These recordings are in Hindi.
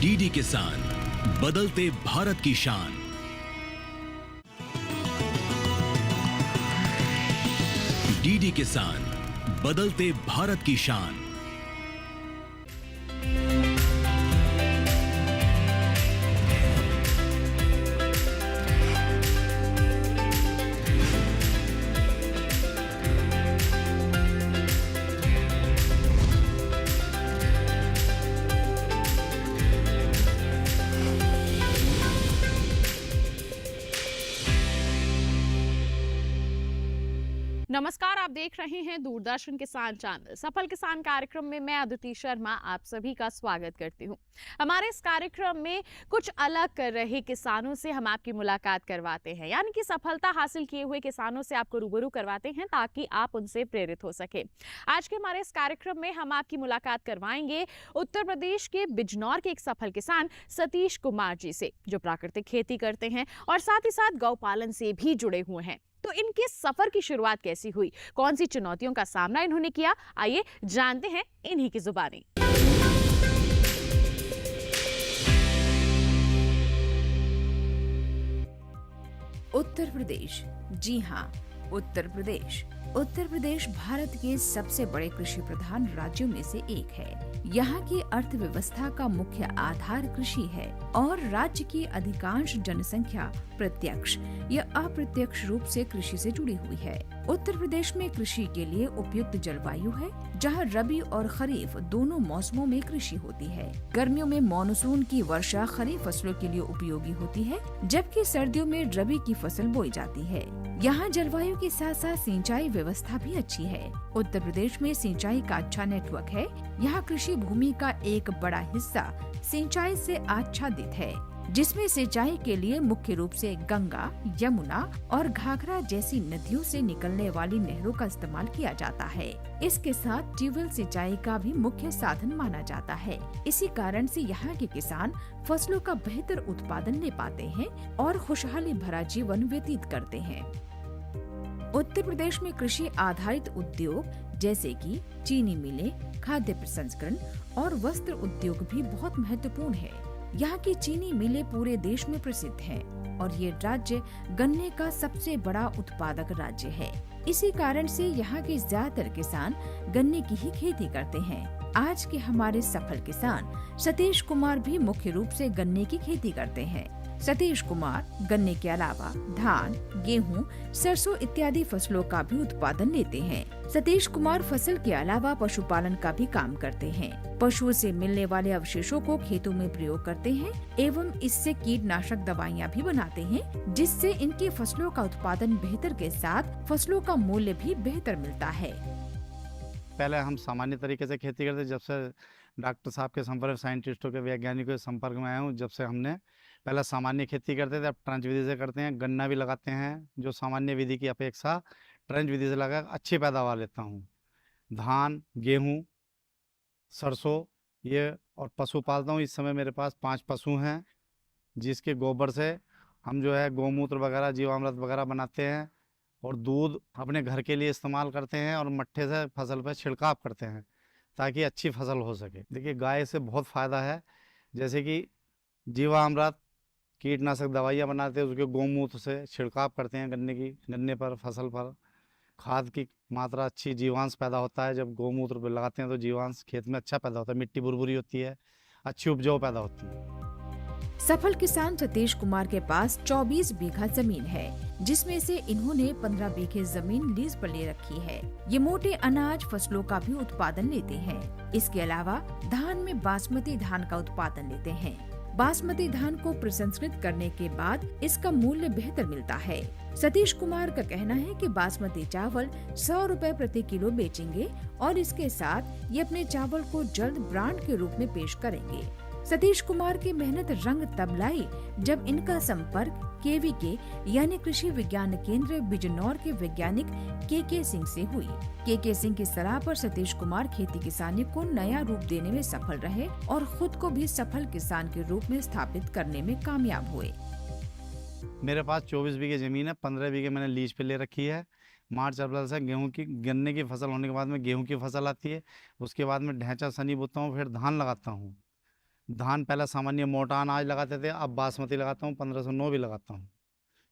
डीडी किसान, बदलते भारत की शान। डीडी किसान, बदलते भारत की शान। नमस्कार, आप देख रहे हैं दूरदर्शन किसान चैनल। सफल किसान कार्यक्रम में मैं अदिति शर्मा आप सभी का स्वागत करती हूं। हमारे इस कार्यक्रम में कुछ अलग कर रहे किसानों से हम आपकी मुलाकात करवाते हैं, यानी कि सफलता हासिल किए हुए किसानों से आपको रूबरू करवाते हैं ताकि आप उनसे प्रेरित हो सके। आज के हमारे इस कार्यक्रम में हम आपकी मुलाकात करवाएंगे उत्तर प्रदेश के बिजनौर के एक सफल किसान सतीश कुमार जी से, जो प्राकृतिक खेती करते हैं और साथ ही साथ गौपालन से भी जुड़े हुए हैं। तो इनके सफर की शुरुआत कैसी हुई, कौन सी चुनौतियों का सामना इन्होंने किया, आइए जानते हैं इन्हीं की जुबानी। उत्तर प्रदेश, जी हाँ, उत्तर प्रदेश। उत्तर प्रदेश भारत के सबसे बड़े कृषि प्रधान राज्यों में से एक है। यहाँ की अर्थव्यवस्था का मुख्य आधार कृषि है और राज्य की अधिकांश जनसंख्या प्रत्यक्ष या अप्रत्यक्ष रूप से कृषि से जुड़ी हुई है। उत्तर प्रदेश में कृषि के लिए उपयुक्त जलवायु है, जहाँ रबी और खरीफ दोनों मौसमों में कृषि होती है। गर्मियों में मानसून की वर्षा खरीफ फसलों के लिए उपयोगी होती है, जबकि सर्दियों में रबी की फसल बोई जाती है। यहाँ जलवायु के साथ साथ सिंचाई व्यवस्था भी अच्छी है। उत्तर प्रदेश में सिंचाई का अच्छा नेटवर्क है। यहाँ कृषि भूमि का एक बड़ा हिस्सा सिंचाई से आच्छादित है, जिसमें सिंचाई के लिए मुख्य रूप से गंगा, यमुना और घाघरा जैसी नदियों से निकलने वाली नहरों का इस्तेमाल किया जाता है। इसके साथ ट्यूबवेल सिंचाई का भी मुख्य साधन माना जाता है। इसी कारण से यहाँ के किसान फसलों का बेहतर उत्पादन ले पाते हैं और खुशहाली भरा जीवन व्यतीत करते हैं। उत्तर प्रदेश में कृषि आधारित उद्योग जैसे कि चीनी मिलें, खाद्य प्रसंस्करण और वस्त्र उद्योग भी बहुत महत्वपूर्ण है। यहाँ की चीनी मिलें पूरे देश में प्रसिद्ध हैं और ये राज्य गन्ने का सबसे बड़ा उत्पादक राज्य है। इसी कारण से यहाँ के ज्यादातर किसान गन्ने की ही खेती करते हैं। आज के हमारे सफल किसान सतीश कुमार भी मुख्य रूप से गन्ने की खेती करते हैं। सतीश कुमार गन्ने के अलावा धान, गेहूं, सरसों इत्यादि फसलों का भी उत्पादन लेते हैं। सतीश कुमार फसल के अलावा पशुपालन का भी काम करते हैं। पशुओं से मिलने वाले अवशेषों को खेतों में प्रयोग करते हैं एवं इससे कीटनाशक दवाइयाँ भी बनाते हैं, जिससे इनकी फसलों का उत्पादन बेहतर के साथ फसलों का मूल्य भी बेहतर मिलता है। पहले हम सामान्य तरीके से खेती करते, जब से डॉक्टर साहब के संपर्क, साइंटिस्टों के, वैज्ञानिकों के संपर्क में आया हूँ, जब से हमने पहले सामान्य खेती करते थे, अब ट्रेंच विधि से करते हैं। गन्ना भी लगाते हैं, जो सामान्य विधि की अपेक्षा ट्रेंच विधि से लगा अच्छी पैदावार लेता हूँ। धान, गेहूँ, सरसों ये और पशु पालता हूँ। इस समय मेरे पास 5 पशु हैं, जिसके गोबर से हम जो है गौमूत्र वगैरह, जीवामृत वगैरह बनाते हैं और दूध अपने घर के लिए इस्तेमाल करते हैं और मट्ठे से फसल पर छिड़काव करते हैं ताकि अच्छी फसल हो सके। देखिए, गाय से बहुत फ़ायदा है, जैसे कि जीवामृत, कीटनाशक दवाइयाँ बनाते हैं, उसके गौमूत्र से छिड़काव करते हैं गन्ने पर, फसल पर। खाद की मात्रा अच्छी, जीवांश पैदा होता है। जब गौमूत्र पर लगाते हैं तो जीवांश खेत में अच्छा पैदा होता है, मिट्टी भुरभुरी होती है, अच्छी उपजाऊ पैदा होती है। सफल किसान सतीश कुमार के पास 24 बीघा जमीन है, जिसमें से इन्होंने 15 बीघे जमीन लीज पर ले रखी है। ये मोटे अनाज फसलों का भी उत्पादन लेते हैं। इसके अलावा धान में बासमती धान का उत्पादन लेते हैं। बासमती धान को प्रसंस्कृत करने के बाद इसका मूल्य बेहतर मिलता है। सतीश कुमार का कहना है कि बासमती चावल 100 रुपए प्रति किलो बेचेंगे और इसके साथ ये अपने चावल को जल्द ब्रांड के रूप में पेश करेंगे। सतीश कुमार की मेहनत रंग तब लाई जब इनका संपर्क केवीके यानी कृषि विज्ञान केंद्र बिजनौर के वैज्ञानिक के सिंह से हुई। के सिंह की सलाह पर सतीश कुमार खेती किसानी को नया रूप देने में सफल रहे और खुद को भी सफल किसान के रूप में स्थापित करने में कामयाब हुए। मेरे पास 24 बीघे ज़मीन है, 15 बीघे मैंने लीज पे ले रखी है। मार्च अप्रैल से गन्ने की फसल होने के बाद में गेहूं की फसल आती है, उसके बाद में ढैंचा सनी बोता हूँ, फिर धान लगाता हूँ। धान पहले सामान्य मोटा अनाज लगाते थे, अब बासमती लगाता हूँ, 1509 भी लगाता हूँ,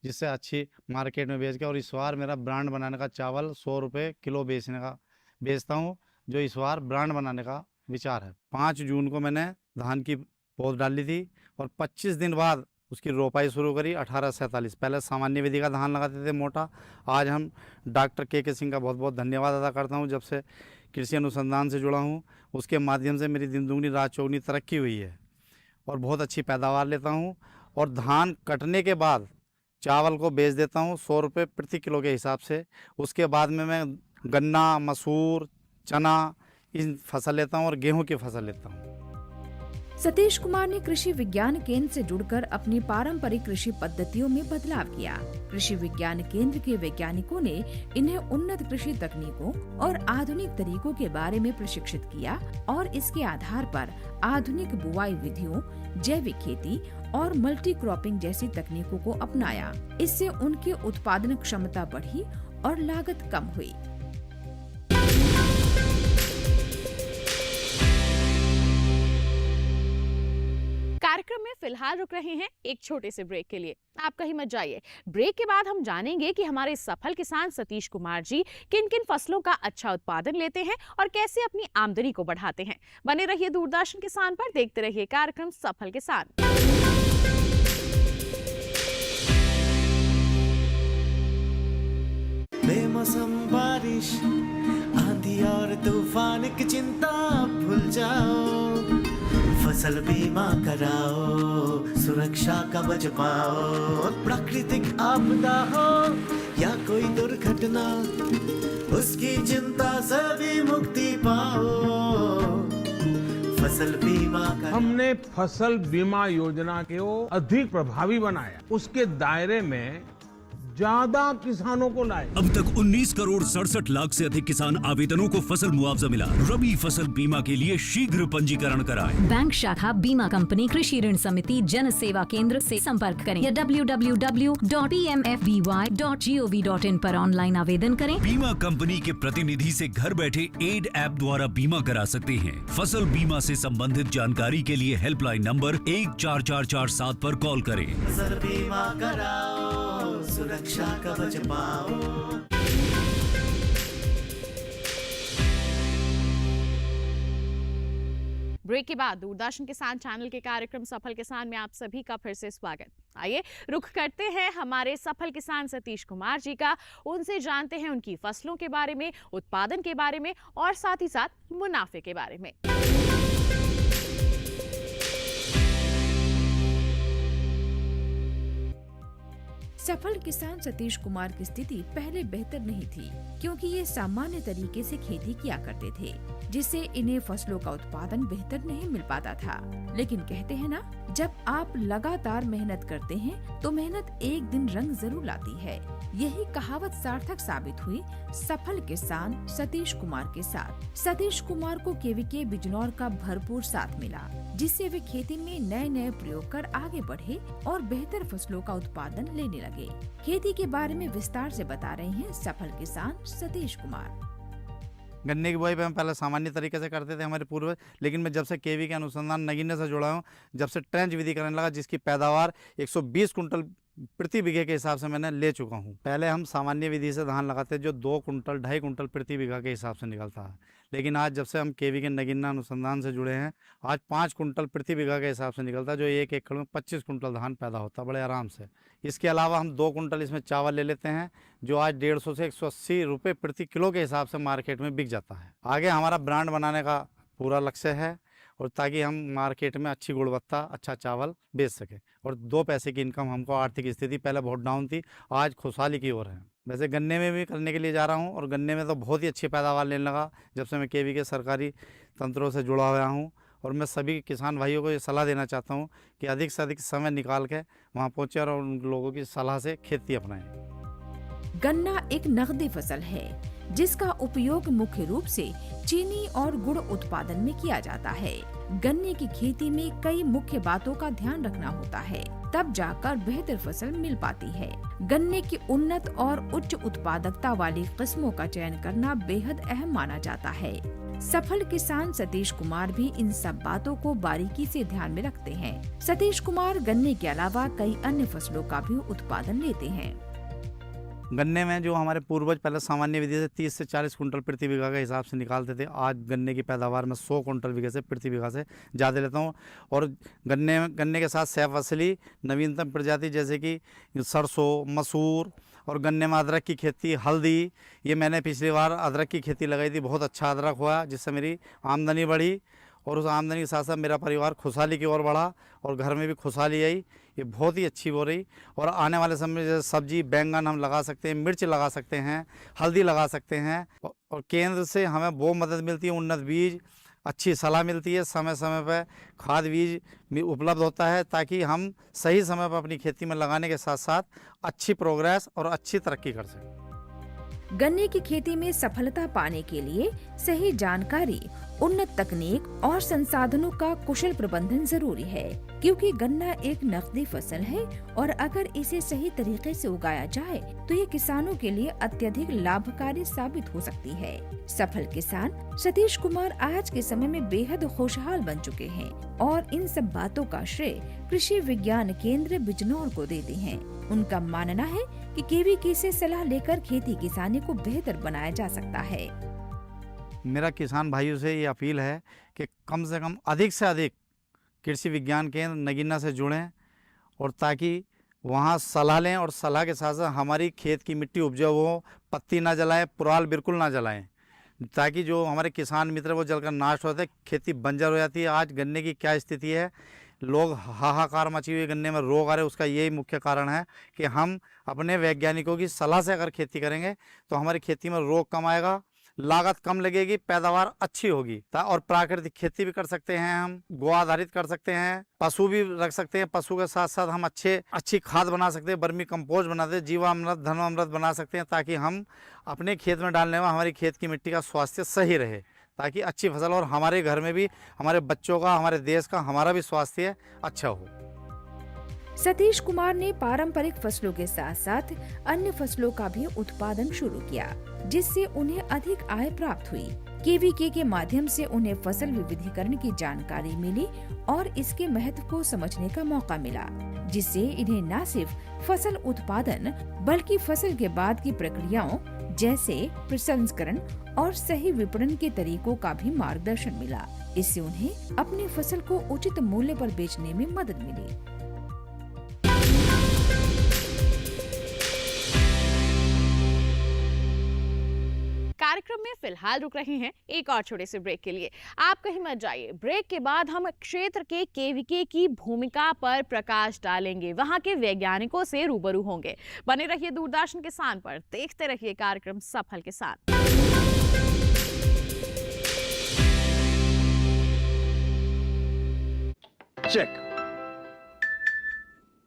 जिससे अच्छी मार्केट में बेच के। और इस बार मेरा ब्रांड बनाने का चावल 100 रुपये किलो बेचता हूँ, जो इस बार ब्रांड बनाने का विचार है। 5 जून को मैंने धान की पौध डाली थी और 25 दिन बाद उसकी रोपाई शुरू करी 1847। पहले सामान्य विधि का धान लगाते थे मोटा। आज हम डॉक्टर के सिंह का बहुत बहुत धन्यवाद अदा करता हूँ। जब से कृषि अनुसंधान से जुड़ा हूँ, उसके माध्यम से मेरी दिन दुगनी रात चौगुनी तरक्की हुई है और बहुत अच्छी पैदावार लेता हूँ। और धान कटने के बाद चावल को बेच देता हूँ 100 रुपये प्रति किलो के हिसाब से। उसके बाद में मैं गन्ना, मसूर, चना इन फसल लेता हूँ और गेहूँ की फसल लेता हूँ। सतीश कुमार ने कृषि विज्ञान केंद्र से जुड़कर अपनी पारंपरिक कृषि पद्धतियों में बदलाव किया। कृषि विज्ञान केंद्र के वैज्ञानिकों ने इन्हें उन्नत कृषि तकनीकों और आधुनिक तरीकों के बारे में प्रशिक्षित किया और इसके आधार पर आधुनिक बुवाई विधियों, जैविक खेती और मल्टी क्रॉपिंग जैसी तकनीकों को अपनाया। इससे उनकी उत्पादन क्षमता बढ़ी और लागत कम हुई। कार्यक्रम में फिलहाल रुक रहे हैं एक छोटे से ब्रेक के लिए। आप कहीं मत जाइए। ब्रेक के बाद हम जानेंगे कि हमारे सफल किसान सतीश कुमार जी किन किन फसलों का अच्छा उत्पादन लेते हैं और कैसे अपनी आमदनी को बढ़ाते हैं। बने रहिए दूरदर्शन किसान पर, देखते रहिए कार्यक्रम सफल किसान। बेमौसम बारिश, आंधी और तूफान की चिंता भूल जाओ, फसल बीमा कराओ, सुरक्षा कवच पाओ। प्राकृतिक आपदा हो या कोई दुर्घटना, उसकी चिंता से भी मुक्ति पाओ। फसल बीमा हमने फसल बीमा योजना को अधिक प्रभावी बनाया, उसके दायरे में ज्यादा किसानों को लाए। अब तक 19 करोड़ 67 लाख से अधिक किसान आवेदनों को फसल मुआवजा मिला। रबी फसल बीमा के लिए शीघ्र पंजीकरण कराएं। बैंक शाखा, बीमा कंपनी, कृषि ऋण समिति, जन सेवा केंद्र से संपर्क करें या www.pmfby.gov.in पर ऑनलाइन आवेदन करें। बीमा कंपनी के प्रतिनिधि से घर बैठे एड ऐप द्वारा बीमा करा सकते हैं। फसल बीमा से संबंधित जानकारी के लिए हेल्पलाइन नंबर 14447 पर कॉल करें। फसल बीमा कराओ, सुरक्षा कवच पाओ। ब्रेक के बाद दूरदर्शन किसान चैनल के कार्यक्रम सफल किसान में आप सभी का फिर से स्वागत। आइए रुख करते हैं हमारे सफल किसान सतीश कुमार जी का। उनसे जानते हैं उनकी फसलों के बारे में, उत्पादन के बारे में और साथ ही साथ मुनाफे के बारे में। सफल किसान सतीश कुमार की स्थिति पहले बेहतर नहीं थी, क्योंकि ये सामान्य तरीके से खेती किया करते थे, जिससे इन्हें फसलों का उत्पादन बेहतर नहीं मिल पाता था। लेकिन कहते हैं ना, जब आप लगातार मेहनत करते हैं तो मेहनत एक दिन रंग जरूर लाती है। यही कहावत सार्थक साबित हुई सफल किसान सतीश कुमार के साथ। सतीश कुमार को केवीके बिजनौर का भरपूर साथ मिला, जिससे वे खेती में नए नए प्रयोग कर आगे बढ़े और बेहतर फसलों का उत्पादन लेने लगे। खेती के बारे में विस्तार से बता रहे हैं सफल किसान सतीश कुमार। गन्ने की बुआई पे हम पहले सामान्य तरीके से करते थे हमारे पूर्वज, लेकिन मैं जब से केवी के अनुसंधान नगीने से जुड़ा हूँ, जब से ट्रेंच विधि करने लगा, जिसकी पैदावार 120 कुंटल प्रति बीघे के हिसाब से मैंने ले चुका हूँ। पहले हम सामान्य विधि से धान लगाते जो 2 कुंटल 2.5 कुंटल प्रति बीघा के हिसाब से निकलता है, लेकिन आज जब से हम केवी के नगीना अनुसंधान से जुड़े हैं, आज 5 कुंटल प्रति बीघा के हिसाब से निकलता है, जो 1 एकड़ में 25 कुंटल धान पैदा होता है बड़े आराम से। इसके अलावा हम 2 कुंटल इसमें चावल ले लेते हैं, जो आज 150 से 180 रुपये प्रति किलो के हिसाब से मार्केट में बिक जाता है। आगे हमारा ब्रांड बनाने का पूरा लक्ष्य है, और ताकि हम मार्केट में अच्छी गुणवत्ता, अच्छा चावल बेच सकें और 2 पैसे की इनकम। हमको आर्थिक स्थिति पहले बहुत डाउन थी, आज खुशहाली की ओर है। वैसे गन्ने में भी करने के लिए जा रहा हूं, और गन्ने में तो बहुत ही अच्छी पैदावार लेने लगा जब से मैं केवी के सरकारी तंत्रों से जुड़ा हुआ हूं। और मैं सभी किसान भाइयों को ये सलाह देना चाहता हूं कि अधिक से अधिक समय निकाल के वहाँ पहुँचे और उन लोगों की सलाह से खेती अपनाएं। गन्ना एक नकदी फसल है, जिसका उपयोग मुख्य रूप से चीनी और गुड़ उत्पादन में किया जाता है। गन्ने की खेती में कई मुख्य बातों का ध्यान रखना होता है, तब जाकर बेहतर फसल मिल पाती है। गन्ने की उन्नत और उच्च उत्पादकता वाली किस्मों का चयन करना बेहद अहम माना जाता है। सफल किसान सतीश कुमार भी इन सब बातों को बारीकी से ध्यान में रखते हैं। सतीश कुमार गन्ने के अलावा कई अन्य फसलों का भी उत्पादन लेते हैं। गन्ने में जो हमारे पूर्वज पहले सामान्य विधि से 30 से 40 कुंटल प्रति बीघा के हिसाब से निकालते थे, आज गन्ने की पैदावार में 100 कुंटल बीघे से प्रति बीघा से ज़्यादा लेता हूँ। और गन्ने के साथ सह फसली नवीनतम प्रजाति जैसे कि सरसों, मसूर और गन्ने में अदरक की खेती, हल्दी, ये मैंने पिछली बार अदरक की खेती लगाई थी, बहुत अच्छा अदरक हुआ जिससे मेरी आमदनी बढ़ी और उस आमदनी के साथ साथ मेरा परिवार खुशहाली की ओर बढ़ा और घर में भी खुशहाली आई। ये बहुत ही अच्छी हो रही। और आने वाले समय में जैसे सब्जी, बैंगन हम लगा सकते हैं, मिर्च लगा सकते हैं, हल्दी लगा सकते हैं। और केंद्र से हमें बहुत मदद मिलती है, उन्नत बीज, अच्छी सलाह मिलती है, समय समय पर खाद बीज भी उपलब्ध होता है ताकि हम सही समय पर अपनी खेती में लगाने के साथ साथ अच्छी प्रोग्रेस और अच्छी तरक्की कर सकें। गन्ने की खेती में सफलता पाने के लिए सही जानकारी, उन्नत तकनीक और संसाधनों का कुशल प्रबंधन जरूरी है, क्योंकि गन्ना एक नकदी फसल है और अगर इसे सही तरीके से उगाया जाए तो ये किसानों के लिए अत्यधिक लाभकारी साबित हो सकती है। सफल किसान सतीश कुमार आज के समय में बेहद खुशहाल बन चुके हैं और इन सब बातों का श्रेय कृषि विज्ञान केंद्र बिजनौर को देते हैं। उनका मानना है कि केवीके से सलाह लेकर खेती किसानी को बेहतर बनाया जा सकता है। मेरा किसान भाइयों से ये अपील है कि कम से कम अधिक से अधिक कृषि विज्ञान केंद्र नगीना से जुड़ें और ताकि वहाँ सलाह लें और सलाह के साथ साथ हमारी खेत की मिट्टी उपजाऊ हो, पत्ती ना जलाएं, पुराल बिल्कुल ना जलाएं, ताकि जो हमारे किसान मित्र वो जलकर नाश होते, खेती बंजर हो जाती है। आज गन्ने की क्या स्थिति है, लोग हाहाकार मची हुई गन्ने में रोग आ रहे, उसका यही मुख्य कारण है कि हम अपने वैज्ञानिकों की सलाह से अगर खेती करेंगे तो हमारी खेती में रोग कम आएगा, लागत कम लगेगी, पैदावार अच्छी होगी। और प्राकृतिक खेती भी कर सकते हैं, हम गो आधारित कर सकते हैं, पशु भी रख सकते हैं, पशु के साथ साथ हम अच्छी खाद बना सकते हैं, वर्मी कंपोस्ट बनाते हैं, जीवामृत, धनामृत बना सकते हैं, ताकि हम अपने खेत में डालने में हमारी खेत की मिट्टी का स्वास्थ्य सही रहे, ताकि अच्छी फसल और हमारे घर में भी, हमारे बच्चों का, हमारे देश का, हमारा भी स्वास्थ्य अच्छा हो। सतीश कुमार ने पारंपरिक फसलों के साथ साथ अन्य फसलों का भी उत्पादन शुरू किया, जिससे उन्हें अधिक आय प्राप्त हुई। केवीके के माध्यम से उन्हें फसल विविधीकरण की जानकारी मिली और इसके महत्व को समझने का मौका मिला, जिससे इन्हें न सिर्फ फसल उत्पादन बल्कि फसल के बाद की प्रक्रियाओं जैसे प्रसंस्करण और सही विपणन के तरीकों का भी मार्गदर्शन मिला। इससे उन्हें अपनी फसल को उचित मूल्य पर बेचने में मदद मिली। कार्यक्रम में फिलहाल रुक रहे हैं एक और छोटे से ब्रेक के लिए। आप कहीं मत जाइए। ब्रेक के बाद हम क्षेत्र के केवीके की भूमिका पर प्रकाश डालेंगे, वहां के वैज्ञानिकों से रूबरू होंगे। बने रहिए दूरदर्शन किसान पर, देखते रहिए कार्यक्रम सफल किसान। चेक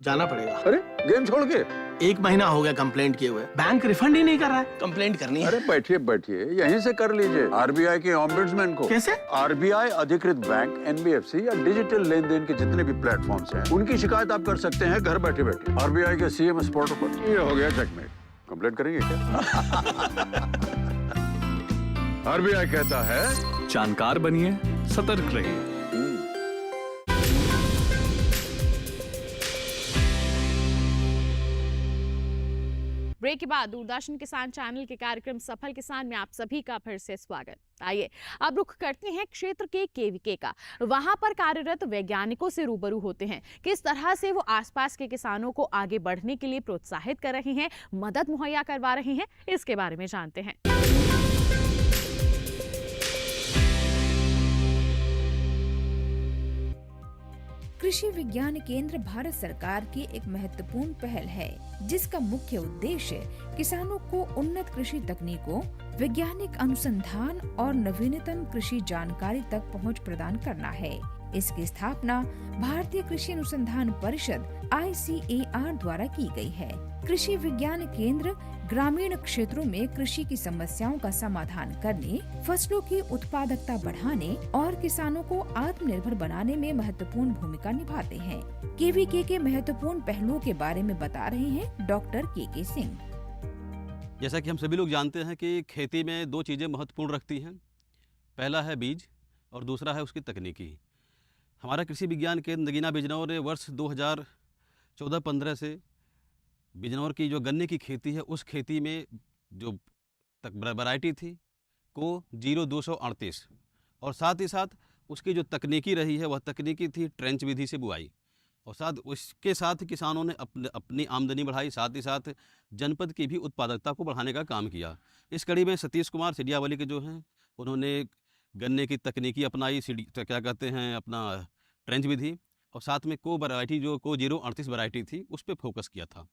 जाना पड़ेगा। अरे गेम छोड़ के 1 महीना हो गया कंप्लेंट किए हुए, बैंक रिफंड ही नहीं कर रहा है। कंप्लेंट करनी है। अरे बैठिए बैठिए, यहीं से कर लीजिए आरबीआई के ओम्बुड्समैन को। कैसे? आरबीआई अधिकृत बैंक, एनबीएफसी या डिजिटल लेन देन के जितने भी प्लेटफॉर्म्स हैं, उनकी शिकायत आप कर सकते हैं घर बैठे बैठे आरबीआई के सीएमएस पोर्टल पर। ये हो गया चेकमेट। कंप्लेंट करेंगे क्या? आरबीआई कहता है जानकार बनिए, सतर्क रहिए। ब्रेक के बाद दूरदर्शन किसान चैनल के कार्यक्रम सफल किसान में आप सभी का फिर से स्वागत। आइए अब रुख करते हैं क्षेत्र के केवीके का। वहां पर कार्यरत वैज्ञानिकों से रूबरू होते हैं, किस तरह से वो आसपास के किसानों को आगे बढ़ने के लिए प्रोत्साहित कर रहे हैं, मदद मुहैया करवा रहे हैं, इसके बारे में जानते हैं। कृषि विज्ञान केंद्र भारत सरकार की एक महत्वपूर्ण पहल है, जिसका मुख्य उद्देश्य किसानों को उन्नत कृषि तकनीकों, वैज्ञानिक अनुसंधान और नवीनतम कृषि जानकारी तक पहुंच प्रदान करना है। इसकी स्थापना भारतीय कृषि अनुसंधान परिषद ICAR द्वारा की गई है। कृषि विज्ञान केंद्र ग्रामीण क्षेत्रों में कृषि की समस्याओं का समाधान करने, फसलों की उत्पादकता बढ़ाने और किसानों को आत्मनिर्भर बनाने में महत्वपूर्ण भूमिका निभाते हैं। केवीके के महत्वपूर्ण पहलुओं के बारे में बता रहे हैं डॉक्टर KK सिंह। जैसा कि हम सभी लोग जानते हैं कि खेती में 2 चीज़ें महत्वपूर्ण रखती हैं, पहला है बीज और दूसरा है उसकी तकनीकी। हमारा कृषि विज्ञान केंद्र नगीना बिजनौर ने वर्ष 2014-15 से बिजनौर की जो गन्ने की खेती है उस खेती में जो वैरायटी थी को 0238 और साथ ही साथ उसकी जो तकनीकी रही है वह तकनीकी थी ट्रेंच विधि से बुआई, और साथ उसके साथ किसानों ने अपनी आमदनी बढ़ाई, साथ ही साथ जनपद की भी उत्पादकता को बढ़ाने का काम किया। इस कड़ी में सतीश कुमार सिडियावली के जो हैं उन्होंने गन्ने की तकनीकी अपनाई, क्या कहते हैं अपना ट्रेंच विधि, और साथ में को वैरायटी जो को 038 वैरायटी थी उस पर फोकस किया था।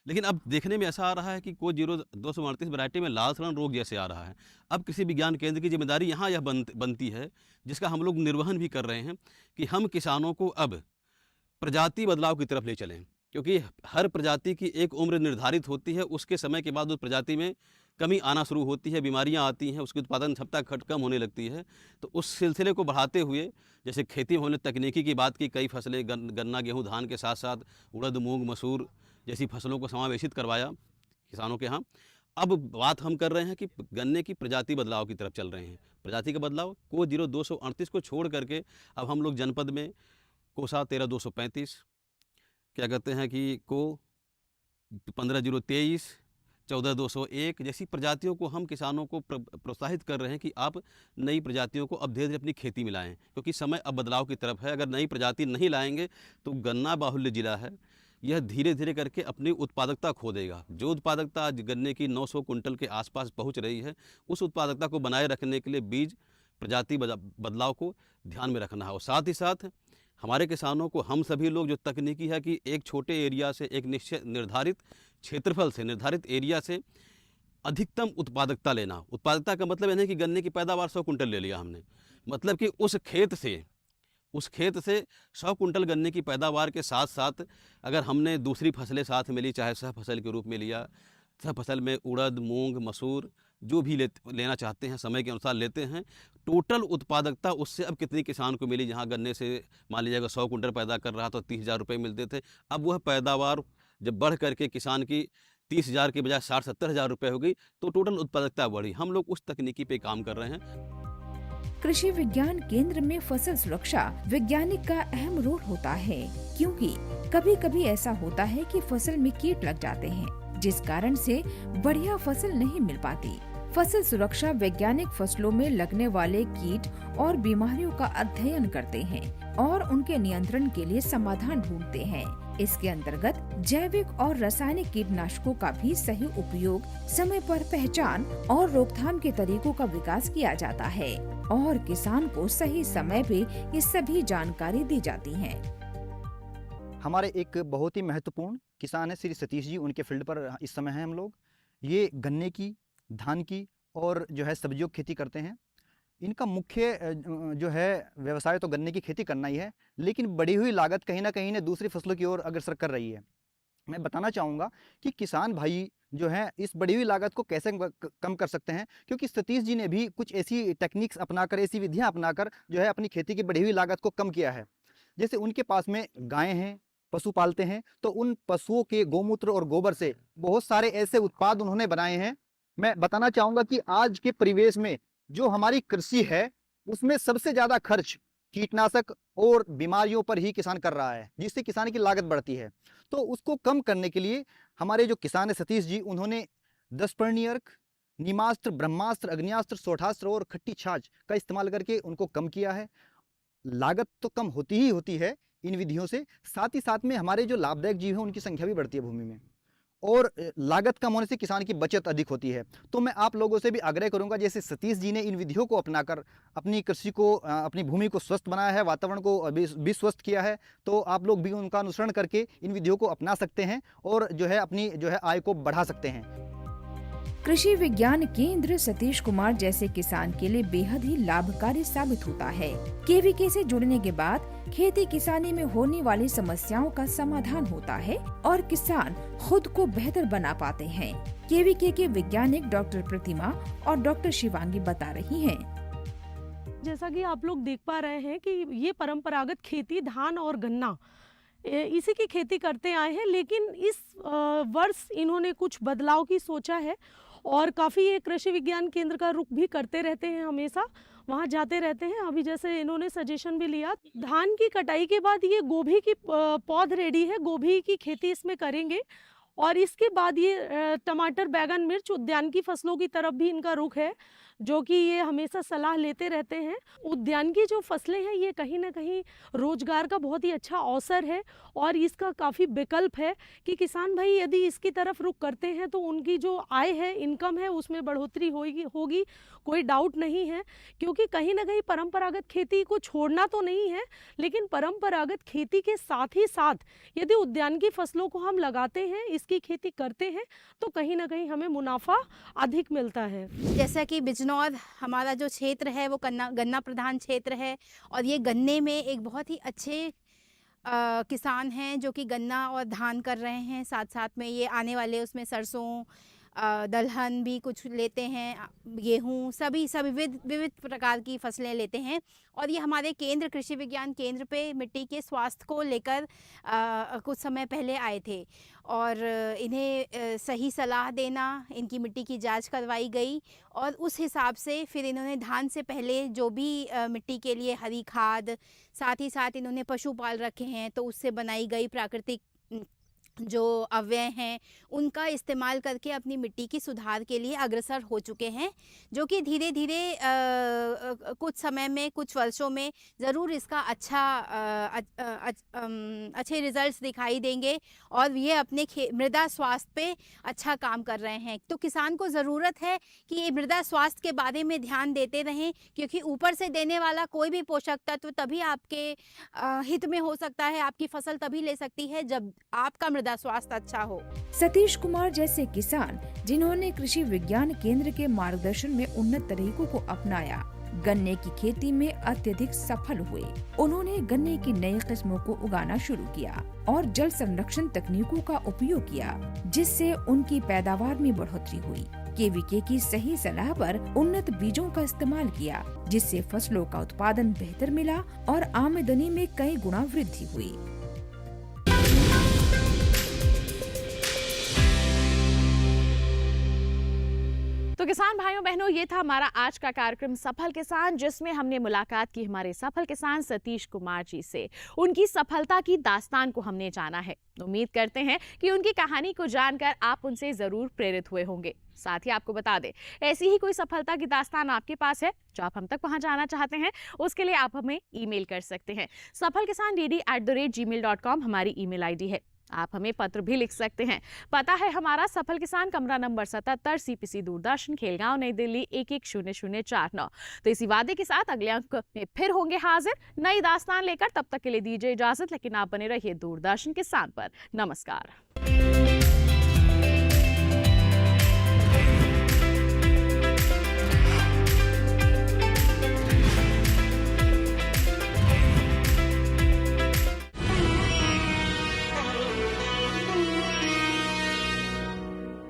लेकिन अब देखने में ऐसा आ रहा है कि को 0238 वैरायटी में लाल सड़न रोग जैसे आ रहा है। अब कृषि विज्ञान केंद्र की जिम्मेदारी यहाँ यह बनती है, जिसका हम लोग निर्वहन भी कर रहे हैं, कि हम किसानों को अब प्रजाति बदलाव की तरफ ले चलें, क्योंकि हर प्रजाति की एक उम्र निर्धारित होती है, उसके समय के बाद उस प्रजाति में कमी आना शुरू होती है, बीमारियां आती हैं, उसकी उत्पादन क्षमता कम होने लगती है। तो उस सिलसिले को बढ़ाते हुए जैसे खेती में होने तकनीकी की बात की, कई फसलें गन्ना गेहूं धान के साथ साथ उड़द मूंग मसूर जैसी फसलों को समावेशित करवाया किसानों के यहाँ। अब बात हम कर रहे हैं कि गन्ने की प्रजाति बदलाव की तरफ चल रहे हैं। प्रजाति का बदलाव को 0238 को छोड़ करके अब हम लोग जनपद में कोसा 13235, क्या कहते हैं कि को 15023, 14201 जैसी प्रजातियों को हम किसानों को प्रोत्साहित कर रहे हैं कि आप नई प्रजातियों को अब धीरे धीरे अपनी खेती में लाएँ, क्योंकि समय अब बदलाव की तरफ है। अगर नई प्रजाति नहीं लाएंगे तो गन्ना बाहुल्य जिला है, यह धीरे धीरे करके अपनी उत्पादकता खो देगा। जो उत्पादकता आज गन्ने की 900 कुंटल के आसपास पहुंच रही है, उस उत्पादकता को बनाए रखने के लिए बीज प्रजाति बदलाव को ध्यान में रखना है। और साथ ही साथ हमारे किसानों को हम सभी लोग जो तकनीकी है कि एक छोटे एरिया से, एक निश्चित निर्धारित क्षेत्रफल से, निर्धारित एरिया से अधिकतम उत्पादकता लेना। उत्पादकता का मतलब यह नहीं कि गन्ने की पैदावार 100 कुंटल ले लिया हमने, मतलब कि उस खेत से 100 कुंटल गन्ने की पैदावार के साथ साथ अगर हमने दूसरी फसलें साथ में ली, चाहे सह फसल के रूप में लिया, सह फसल में उड़द मूंग मसूर जो भी लेना चाहते हैं समय के अनुसार लेते हैं, टोटल उत्पादकता उससे अब कितनी किसान को मिली। जहां गन्ने से मान लीजिएगा 100 कुंटल पैदा कर रहा तो 30,000 रुपये मिलते थे, अब वह पैदावार जब बढ़ करके किसान की 30,000 के बजाय 60-70,000 रुपये हो गई तो टोटल उत्पादकता बढ़ी। हम लोग उस तकनीकी पे काम कर रहे हैं। कृषि विज्ञान केंद्र में फसल सुरक्षा वैज्ञानिक का अहम रोल होता है, क्योंकि कभी कभी ऐसा होता है कि फसल में कीट लग जाते हैं, जिस कारण से बढ़िया फसल नहीं मिल पाती। फसल सुरक्षा वैज्ञानिक फसलों में लगने वाले कीट और बीमारियों का अध्ययन करते हैं और उनके नियंत्रण के लिए समाधान ढूंढते हैं। इसके अंतर्गत जैविक और रासायनिक कीटनाशकों का भी सही उपयोग, समय पर पहचान और रोकथाम के तरीकों का विकास किया जाता है और किसान को सही समय पे ये सभी जानकारी दी जाती है। हमारे एक बहुत ही महत्वपूर्ण किसान है श्री सतीश जी, उनके फील्ड पर इस समय हैं हम लोग। ये गन्ने की, धान की और जो है सब्जियों की खेती करते हैं। इनका मुख्य जो है व्यवसाय तो गन्ने की खेती करना ही है, लेकिन बढ़ी हुई लागत कहीं ना कहीं दूसरी फसलों की ओर अग्रसर कर रही है। मैं बताना चाहूँगा कि किसान भाई जो है इस बढ़ी हुई लागत को कैसे कम कर सकते हैं, क्योंकि सतीश जी ने भी कुछ ऐसी टेक्निक्स अपनाकर, ऐसी विधियाँ अपनाकर जो है अपनी खेती की बढ़ी हुई लागत को कम किया है। जैसे उनके पास में गायें हैं, पशु पालते हैं, तो उन पशुओं के गोमूत्र और गोबर से बहुत सारे ऐसे उत्पाद उन्होंने बनाए हैं। मैं बताना चाहूँगा कि आज के परिवेश में जो हमारी कृषि है उसमें सबसे ज़्यादा खर्च कीटनाशक और बीमारियों पर ही किसान कर रहा है, जिससे किसान की लागत बढ़ती है। तो उसको कम करने के लिए हमारे जो किसान है सतीश जी, उन्होंने 10 पर्णी अर्क, नीमास्त्र, ब्रह्मास्त्र, अग्नियास्त्र, सोठास्त्र और खट्टी छाछ का इस्तेमाल करके उनको कम किया है। लागत तो कम होती ही होती है इन विधियों से, साथ ही साथ में हमारे जो लाभदायक जीव हैं उनकी संख्या भी बढ़ती है भूमि में, और लागत कम होने से किसान की बचत अधिक होती है। तो मैं आप लोगों से भी आग्रह करूंगा, जैसे सतीश जी ने इन विधियों को अपनाकर अपनी कृषि को, अपनी भूमि को स्वस्थ बनाया है, वातावरण को भी स्वस्थ किया है, तो आप लोग भी उनका अनुसरण करके इन विधियों को अपना सकते हैं और जो है अपनी जो है आय को बढ़ा सकते हैं। कृषि विज्ञान केंद्र सतीश कुमार जैसे किसान के लिए बेहद ही लाभकारी साबित होता है। केवीके से जुड़ने के बाद खेती किसानी में होने वाली समस्याओं का समाधान होता है और किसान खुद को बेहतर बना पाते हैं। केवीके के वैज्ञानिक डॉक्टर प्रतिमा और डॉक्टर शिवांगी बता रही हैं। जैसा कि आप लोग देख पा रहे हैं कि ये परंपरागत खेती धान और गन्ना इसी की खेती करते आए हैं, लेकिन इस वर्ष इन्होंने कुछ बदलाव की सोचा है और काफ़ी ये कृषि विज्ञान केंद्र का रुख भी करते रहते हैं हमेशा। वहाँ जाते रहते हैं। अभी जैसे इन्होंने सजेशन भी लिया, धान की कटाई के बाद ये गोभी की पौध रेडी है, गोभी की खेती इसमें करेंगे और इसके बाद ये टमाटर, बैगन, मिर्च, उद्यान की फसलों की तरफ भी इनका रुख है, जो कि ये हमेशा सलाह लेते रहते हैं। उद्यान की जो फसलें हैं ये कहीं ना कहीं रोजगार का बहुत ही अच्छा अवसर है और इसका काफ़ी विकल्प है कि किसान भाई यदि इसकी तरफ रुख करते हैं तो उनकी जो आय है, इनकम है, उसमें बढ़ोतरी होगी, कोई डाउट नहीं है। क्योंकि कहीं ना कहीं परंपरागत खेती को छोड़ना तो नहीं है, लेकिन परंपरागत खेती के साथ ही साथ यदि उद्यान की फसलों को हम लगाते हैं, इसकी खेती करते हैं, तो कहीं ना कहीं हमें मुनाफा अधिक मिलता है। जैसा कि बिजनौर हमारा जो क्षेत्र है वो गन्ना प्रधान क्षेत्र है और ये गन्ने में एक बहुत ही अच्छे किसान हैं जो कि गन्ना और धान कर रहे हैं, साथ साथ में ये आने वाले उसमें सरसों, दलहन भी कुछ लेते हैं, गेहूँ, सभी विविध प्रकार की फसलें लेते हैं। और ये हमारे केंद्र, कृषि विज्ञान केंद्र पे मिट्टी के स्वास्थ्य को लेकर कुछ समय पहले आए थे और इन्हें सही सलाह देना, इनकी मिट्टी की जांच करवाई गई और उस हिसाब से फिर इन्होंने धान से पहले जो भी मिट्टी के लिए हरी खाद, साथ ही साथ इन्होंने पशु पाल रखे हैं तो उससे बनाई गई प्राकृतिक जो अव्यय हैं उनका इस्तेमाल करके अपनी मिट्टी की सुधार के लिए अग्रसर हो चुके हैं, जो कि धीरे धीरे कुछ समय में, कुछ वर्षों में ज़रूर इसका अच्छे रिजल्ट्स दिखाई देंगे और ये अपने मृदा स्वास्थ्य पे अच्छा काम कर रहे हैं। तो किसान को ज़रूरत है कि ये मृदा स्वास्थ्य के बारे में ध्यान देते रहें, क्योंकि ऊपर से देने वाला कोई भी पोषक तत्व तभी आपके हित में हो सकता है, आपकी फसल तभी ले सकती है जब आपका मृदा स्वास्थ्य अच्छा हो। सतीश कुमार जैसे किसान जिन्होंने कृषि विज्ञान केंद्र के मार्गदर्शन में उन्नत तरीकों को अपनाया, गन्ने की खेती में अत्यधिक सफल हुए। उन्होंने गन्ने की नई किस्मों को उगाना शुरू किया और जल संरक्षण तकनीकों का उपयोग किया, जिससे उनकी पैदावार में बढ़ोतरी हुई। केवीके की सही सलाह पर उन्नत बीजों का इस्तेमाल किया, जिससे फसलों का उत्पादन बेहतर मिला और आमदनी में कई गुना वृद्धि हुई। तो किसान भाइयों बहनों, ये था हमारा आज का कार्यक्रम सफल किसान, जिसमें हमने मुलाकात की हमारे सफल किसान सतीश कुमार जी से। उनकी सफलता की दास्तान को हमने जाना है। उम्मीद करते हैं कि उनकी कहानी को जानकर आप उनसे जरूर प्रेरित हुए होंगे। साथ ही आपको बता दें, ऐसी ही कोई सफलता की दास्तान आपके पास है जो आप हम तक पहुंचाना चाहते हैं, उसके लिए आप हमें ईमेल कर सकते हैं। safalkisandd@gmail.com हमारी ईमेल आईडी है। आप हमें पत्र भी लिख सकते हैं। पता है हमारा सफल किसान, कमरा नंबर 77, CPC दूरदर्शन, खेलगांव, नई दिल्ली 110049। तो इसी वादे के साथ अगले अंक में फिर होंगे हाजिर नई दास्तान लेकर। तब तक के लिए दीजिए इजाजत, लेकिन आप बने रहिए दूरदर्शन किसान पर। नमस्कार।